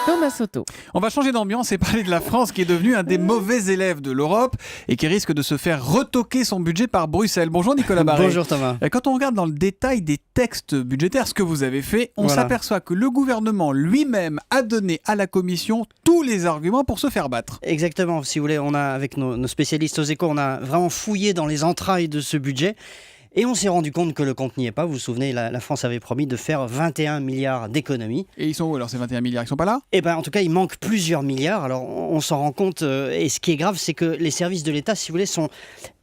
Thomas Soto. On va changer d'ambiance et parler de la France qui est devenue un des mauvais élèves de l'Europe et qui risque de se faire retoquer son budget par Bruxelles. Bonjour Nicolas Barré. Bonjour Thomas. Quand on regarde dans le détail des textes budgétaires, ce que vous avez fait, on s'aperçoit que le gouvernement lui-même a donné à la Commission tous les arguments pour se faire battre. Exactement, si vous voulez, on a avec nos spécialistes aux échos, on a vraiment fouillé dans les entrailles de ce budget. Et on s'est rendu compte que le compte n'y est pas. Vous vous souvenez, la France avait promis de faire 21 milliards d'économies. Et ils sont où alors ces 21 milliards? Ils sont pas là? Eh ben, en tout cas, il manque plusieurs milliards. Alors, on s'en rend compte. Et ce qui est grave, c'est que les services de l'État, si vous voulez, sont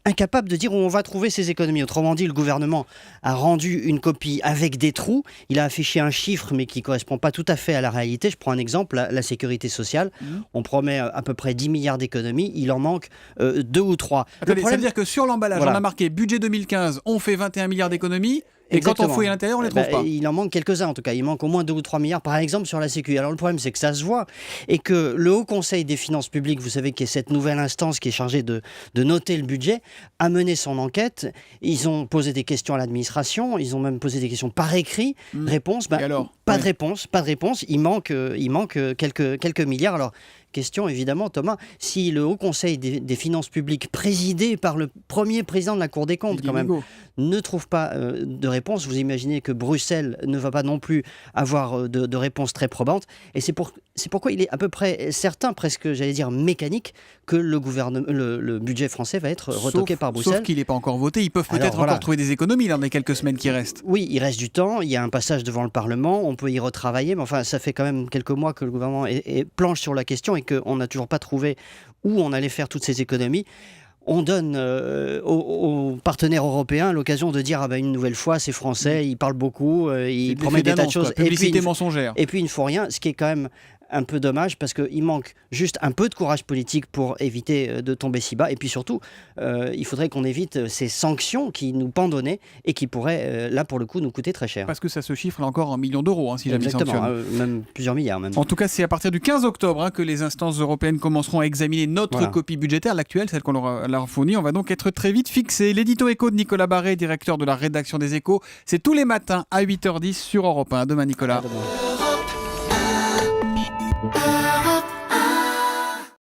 incapables de dire où on va trouver ces économies. Autrement dit, le gouvernement a rendu une copie avec des trous. Il a affiché un chiffre, mais qui ne correspond pas tout à fait à la réalité. Je prends un exemple, la sécurité sociale. On promet à peu près 10 milliards d'économies. Il en manque 2 ou 3. Attendez, ça veut dire que sur l'emballage, on a marqué budget 2015, on fait 21 milliards d'économies. Et Exactement. Quand on fouille à l'intérieur, on ne les trouve pas. Il en manque quelques-uns en tout cas. Il manque au moins 2 ou 3 milliards, par exemple, sur la Sécu. Alors le problème, c'est que ça se voit et que le Haut Conseil des finances publiques, vous savez, qui est cette nouvelle instance qui est chargée de noter le budget, a mené son enquête. Ils ont posé des questions à l'administration. Ils ont même posé des questions par écrit. Réponse, et alors pas de réponse. Il manque quelques milliards. Alors, question évidemment, Thomas, si le Haut Conseil des finances publiques, présidé par le premier président de la Cour des comptes, quand même, ne trouve pas de réponse, vous imaginez que Bruxelles ne va pas non plus avoir de réponse très probante. Et c'est pourquoi il est à peu près certain, presque, j'allais dire mécanique, que le budget français va être retoqué par Bruxelles. Sauf qu'il n'est pas encore voté. Ils peuvent peut-être encore trouver des économies dans les quelques semaines qui restent. Oui, il reste du temps. Il y a un passage devant le Parlement. On peut y retravailler. Mais enfin, ça fait quand même quelques mois que le gouvernement planche sur la question et qu'on n'a toujours pas trouvé où on allait faire toutes ces économies. On donne aux partenaires européens l'occasion de dire une nouvelle fois, c'est français, ils parlent beaucoup, ils promettent des tas de choses. Publicité mensongère. Et puis il ne faut rien, ce qui est quand même un peu dommage parce qu'il manque juste un peu de courage politique pour éviter de tomber si bas. Et puis surtout, il faudrait qu'on évite ces sanctions qui nous pendent au nez et qui pourraient, là pour le coup, nous coûter très cher. Parce que ça se chiffre là encore en millions d'euros, si jamais ils sanctionnent. Même plusieurs milliards. Même. En tout cas, c'est à partir du 15 octobre que les instances européennes commenceront à examiner notre copie budgétaire, l'actuelle, celle qu'on leur fournit. On va donc être très vite fixé. L'édito écho de Nicolas Barré, directeur de la rédaction des Échos, c'est tous les matins à 8h10 sur Europe 1. À demain, Nicolas. À demain.